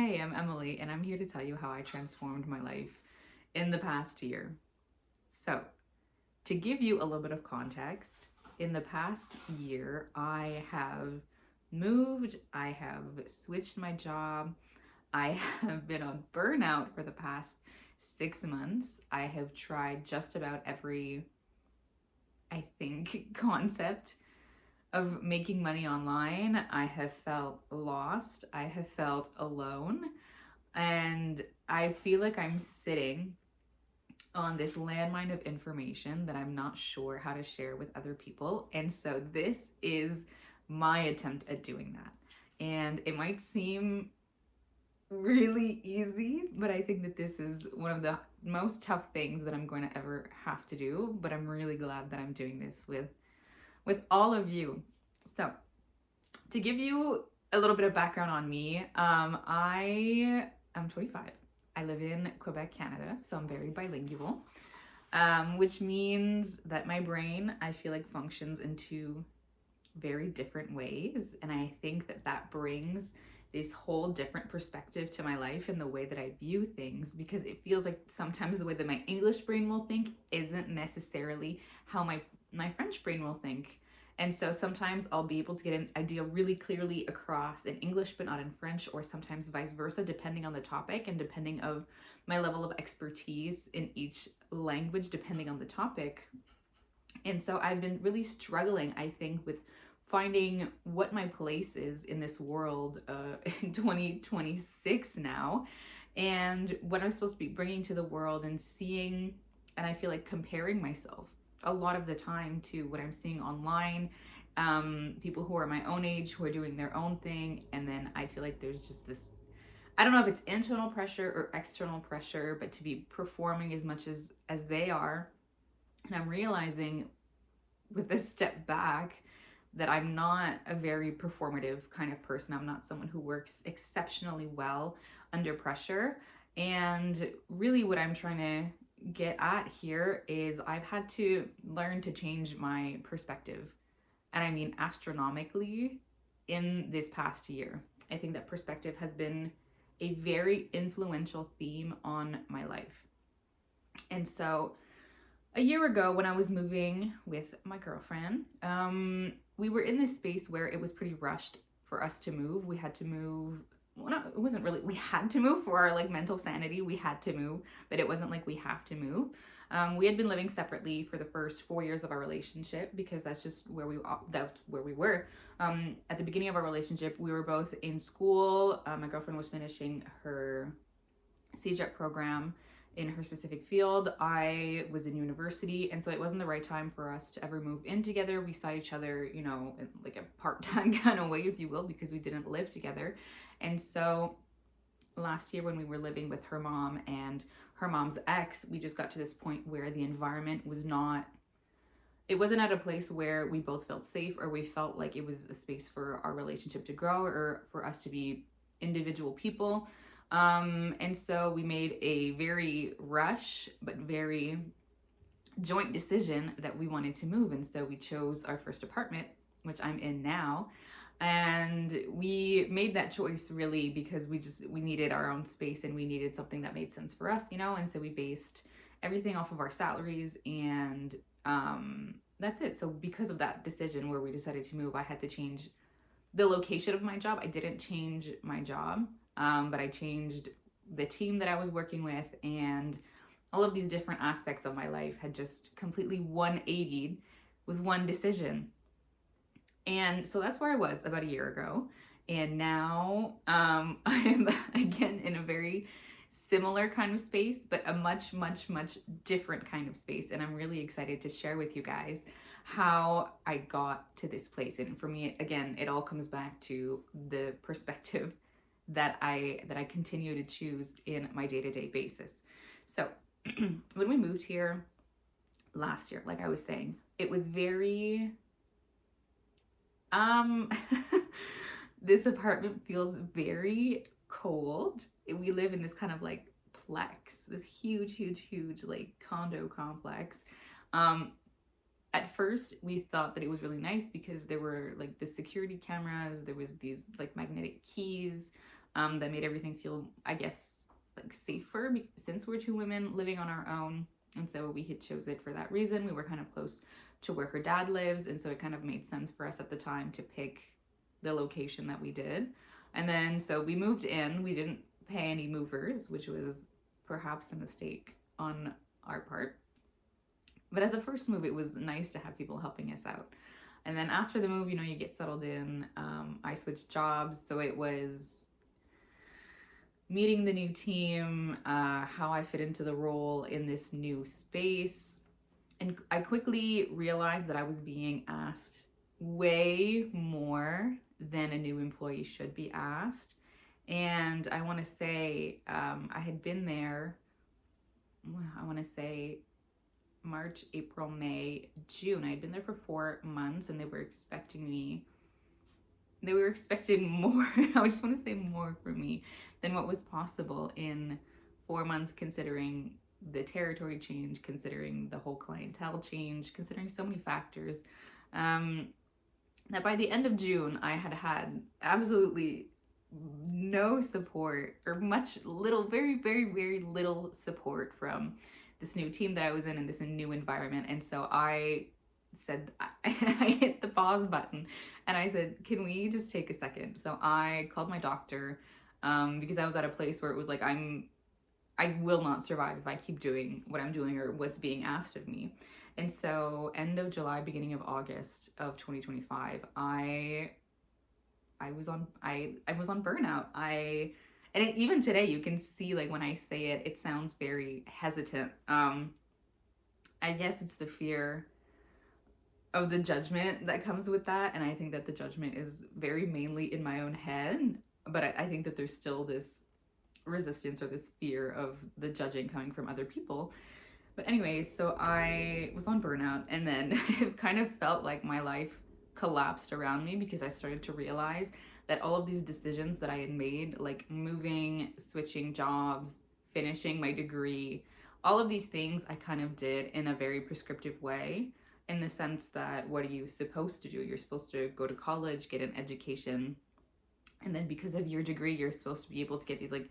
Hey, I'm Emily, and I'm here to tell you how I transformed my life in the past year. So, to give you a little bit of context, in the past year, I have moved, I have switched my job, I have been on burnout for the past 6 months. I have tried just about every, I think, concept of making money online. I have felt lost, I have felt alone, and I feel like I'm sitting on this landmine of information that I'm not sure how to share with other people. And so this is my attempt at doing that. And it might seem really easy, but I think that this is one of the most tough things that I'm going to ever have to do, but I'm really glad that I'm doing this with all of you. So, to give you a little bit of background on me, I am 25. I live in Quebec, Canada, so I'm very bilingual, which means that my brain, I feel like, functions in two very different ways. And I think that that brings this whole different perspective to my life and the way that I view things, because it feels like sometimes the way that my English brain will think isn't necessarily how my French brain will think. And so sometimes I'll be able to get an idea really clearly across in English but not in French, or sometimes vice versa, depending on the topic and depending of my level of expertise in each language, depending on the topic. And so I've been really struggling, I think, with finding what my place is in this world in 2026 now, and what I'm supposed to be bringing to the world, and seeing, and I feel like comparing myself a lot of the time to what I'm seeing online, people who are my own age who are doing their own thing. And then I feel like there's just this, I don't know if it's internal pressure or external pressure, but to be performing as much as they are. And I'm realizing with this step back that I'm not a very performative kind of person. I'm not someone who works exceptionally well under pressure. And really, what I'm trying to get at here is I've had to learn to change my perspective. And I mean astronomically in this past year. I think that perspective has been a very influential theme on my life. And so, a year ago, when I was moving with my girlfriend, we were in this space where it was pretty rushed for us to move. We had to move. Well, no, it wasn't really. We had to move for our like mental sanity. We had to move, but it wasn't like we have to move. We had been living separately for the first 4 years of our relationship, because that's where we were. At the beginning of our relationship, we were both in school. My girlfriend was finishing her CEGEP program in her specific field. I was in university, and so it wasn't the right time for us to ever move in together. We saw each other, in like a part-time kind of way, if you will, because we didn't live together. And so last year, when we were living with her mom and her mom's ex, we just got to this point where the environment it wasn't at a place where we both felt safe, or we felt like it was a space for our relationship to grow, or for us to be individual people. And so we made a very rush but very joint decision that we wanted to move. And so we chose our first apartment, which I'm in now. And we made that choice really because we needed our own space, and we needed something that made sense for us, And so we based everything off of our salaries, and that's it. So because of that decision where we decided to move, I had to change the location of my job. I didn't change my job, but I changed the team that I was working with, and all of these different aspects of my life had just completely 180'd with one decision. And so that's where I was about a year ago. And now I'm again in a very similar kind of space, but a much, much, much different kind of space. And I'm really excited to share with you guys how I got to this place. And for me, again, it all comes back to the perspective that I continue to choose in my day-to-day basis. So when we moved here last year, like I was saying, it was very this apartment feels very cold. We live in this kind of like plex, this huge, huge, huge like condo complex. At first we thought that it was really nice because there were like the security cameras, there was these like magnetic keys, that made everything feel, I guess, like safer since we're two women living on our own. And so we had chose it for that reason. We were kind of close to where her dad lives, and so it kind of made sense for us at the time to pick the location that we did. And then so we moved in. We didn't pay any movers, which was perhaps a mistake on our part. But as a first move, it was nice to have people helping us out. And then after the move, you get settled in. I switched jobs, so it was meeting the new team, how I fit into the role in this new space. And I quickly realized that I was being asked way more than a new employee should be asked. And I want to say I had been there, I want to say March, April, May, June. I had been there for 4 months, and they were expecting more. I just want to say more from me than what was possible in 4 months, considering the territory change, considering the whole clientele change, considering so many factors. That by the end of June, I had absolutely no support, or very, very, very little support from this new team that I was in this new environment. And so I said, I hit the pause button and I said, can we just take a second? So I called my doctor because I was at a place where it was like, I will not survive if I keep doing what I'm doing or what's being asked of me. And so end of July, beginning of August of 2025, I was on burnout. Even today, you can see, like, when I say it, it sounds very hesitant. I guess it's the fear of the judgment that comes with that. And I think that the judgment is very mainly in my own head. But I think that there's still this resistance or this fear of the judging coming from other people. But anyway, so I was on burnout, and then it kind of felt like my life collapsed around me because I started to realize that all of these decisions that I had made, like moving, switching jobs, finishing my degree, all of these things I kind of did in a very prescriptive way, in the sense that, what are you supposed to do? You're supposed to go to college, get an education, and then because of your degree, you're supposed to be able to get these, like,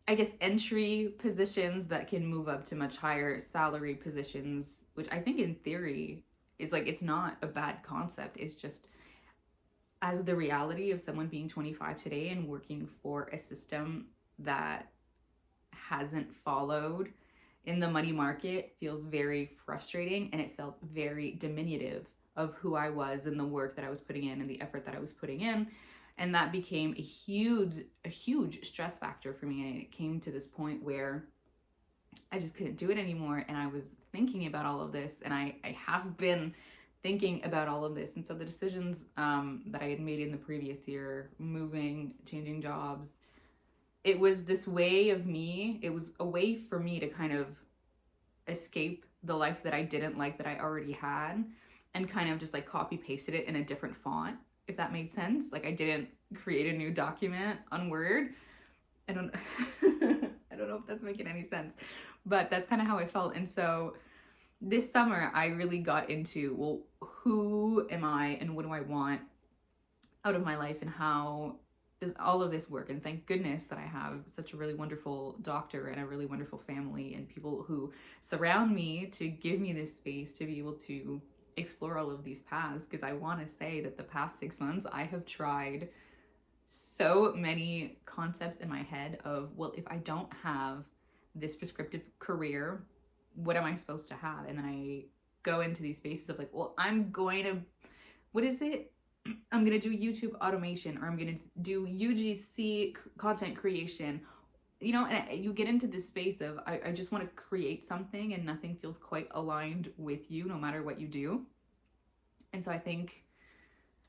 I guess, entry positions that can move up to much higher salary positions, which I think in theory is, like, it's not a bad concept. It's just, as the reality of someone being 25 today and working for a system that hasn't followed in the money market, feels very frustrating, and it felt very diminutive of who I was and the work that I was putting in and the effort that I was putting in. And that became a huge stress factor for me. And it came to this point where I just couldn't do it anymore. And I was thinking about all of this, and I have been thinking about all of this. And so the decisions that I had made in the previous year, moving, changing jobs, it was this way of me. It was a way for me to kind of escape the life that I didn't like, that I already had, and kind of just, like, copy pasted it in a different font, if that made sense. Like, I didn't create a new document on Word. I don't know if that's making any sense, but that's kind of how I felt. And so this summer, I really got into, well, who am I and what do I want out of my life, and how does all of this work? And thank goodness that I have such a really wonderful doctor and a really wonderful family and people who surround me to give me this space to be able to explore all of these paths. Because I want to say that the past 6 months, I have tried so many concepts in my head of, well, if I don't have this prescriptive career, what am I supposed to have? And then I go into these spaces of, like, well, I'm going to do YouTube automation, or I'm going to do UGC content creation, and you get into this space of, I just want to create something, and nothing feels quite aligned with you, no matter what you do. And so I think,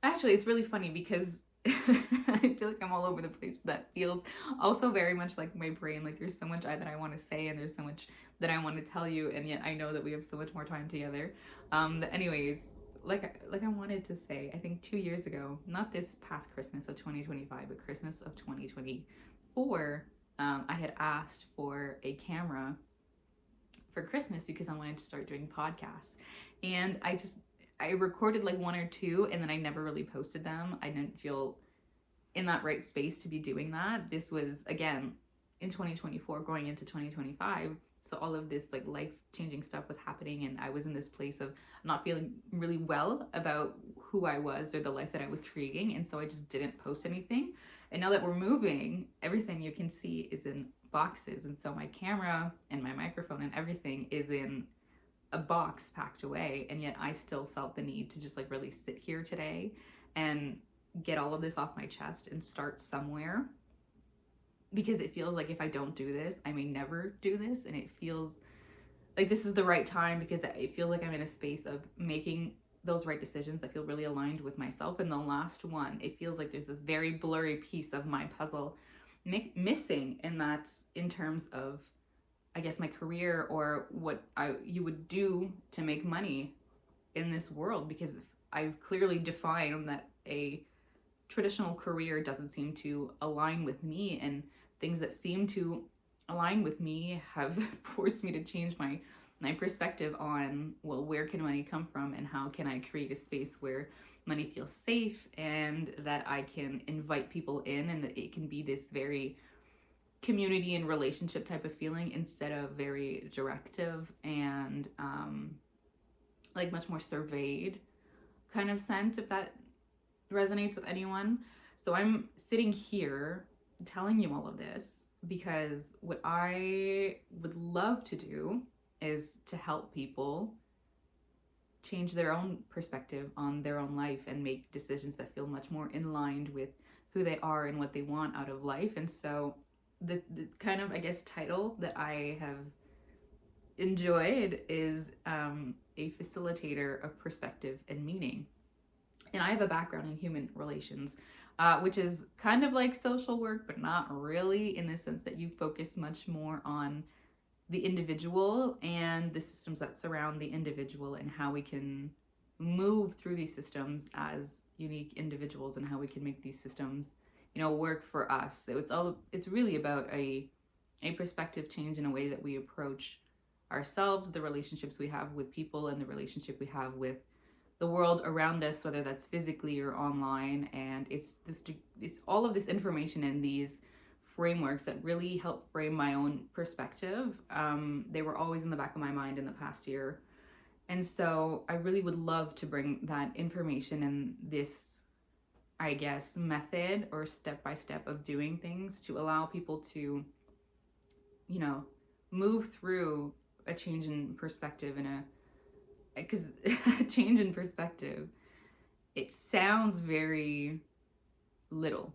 actually, it's really funny because I feel like I'm all over the place, but that feels also very much like my brain. Like, there's so much that I want to say, and there's so much that I want to tell you, and yet I know that we have so much more time together. But anyways, like I wanted to say, I think 2 years ago, not this past Christmas of 2025, but Christmas of 2024, I had asked for a camera for Christmas because I wanted to start doing podcasts. And I recorded like 1 or 2, and then I never really posted them. I didn't feel in that right space to be doing that. This was, again, in 2024 going into 2025. So all of this like life-changing stuff was happening, and I was in this place of not feeling really well about who I was or the life that I was creating, and so I just didn't post anything. And now that we're moving, everything you can see is in boxes, and so my camera and my microphone and everything is in a box packed away, and yet I still felt the need to just like really sit here today and get all of this off my chest and start somewhere, because it feels like if I don't do this, I may never do this. And it feels like this is the right time, because it feels like I'm in a space of making those right decisions that feel really aligned with myself. And the last one, it feels like there's this very blurry piece of my puzzle missing, and that's in terms of, I guess, my career, or what you would do to make money in this world, because I've clearly defined that a traditional career doesn't seem to align with me, and things that seem to align with me have forced me to change my perspective on, well, where can money come from, and how can I create a space where money feels safe, and that I can invite people in, and that it can be this very community and relationship type of feeling, instead of very directive and like much more surveyed kind of sense, if that resonates with anyone. So I'm sitting here telling you all of this because what I would love to do is to help people change their own perspective on their own life and make decisions that feel much more in line with who they are and what they want out of life. And so the kind of, I guess, title that I have enjoyed is a facilitator of perspective and meaning. And I have a background in human relations, which is kind of like social work, but not really, in the sense that you focus much more on the individual and the systems that surround the individual, and how we can move through these systems as unique individuals, and how we can make these systems, work for us. So it's really about a perspective change in a way that we approach ourselves, the relationships we have with people, and the relationship we have with the world around us, whether that's physically or online. And it's all of this information and these frameworks that really help frame my own perspective. They were always in the back of my mind in the past year. And so I really would love to bring that information and this, I guess, method or step-by-step of doing things to allow people to, move through a change in perspective, because a change in perspective, it sounds very little.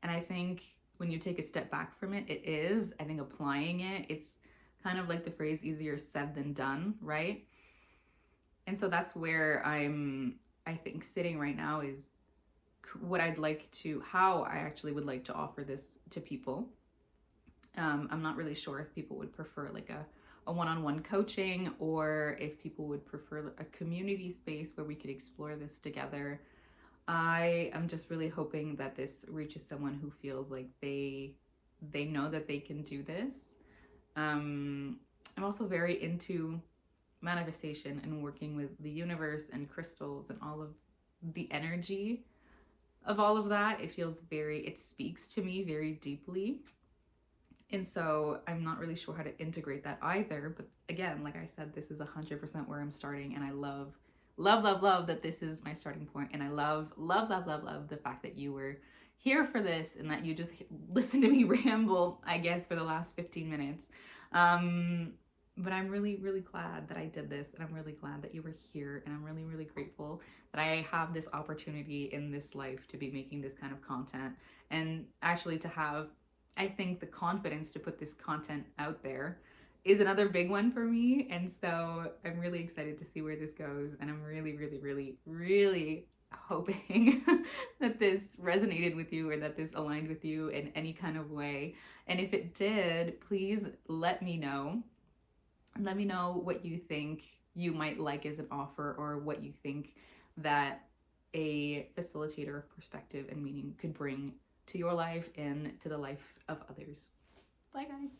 And I think when you take a step back from it, it is. I think applying it's kind of like the phrase easier said than done, right? And so that's where I think sitting right now is how I actually would like to offer this to people. I'm not really sure if people would prefer like a one-on-one coaching, or if people would prefer a community space where we could explore this together. I am just really hoping that this reaches someone who feels like they know that they can do this. I'm also very into manifestation and working with the universe and crystals and all of the energy of all of that. It speaks to me very deeply. And so I'm not really sure how to integrate that either. But again, like I said, this is 100% where I'm starting. And I love that this is my starting point. And I love the fact that you were here for this, and that you just listened to me ramble, I guess, for the last 15 minutes. But I'm really, really glad that I did this. And I'm really glad that you were here. And I'm really, really grateful that I have this opportunity in this life to be making this kind of content. And actually to have, I think, the confidence to put this content out there is another big one for me. And so I'm really excited to see where this goes. And I'm really, really, really, really hoping that this resonated with you, or that this aligned with you in any kind of way. And if it did, please let me know. Let me know what you think you might like as an offer, or what you think that a facilitator of perspective and meaning could bring to your life and to the life of others. Bye, guys.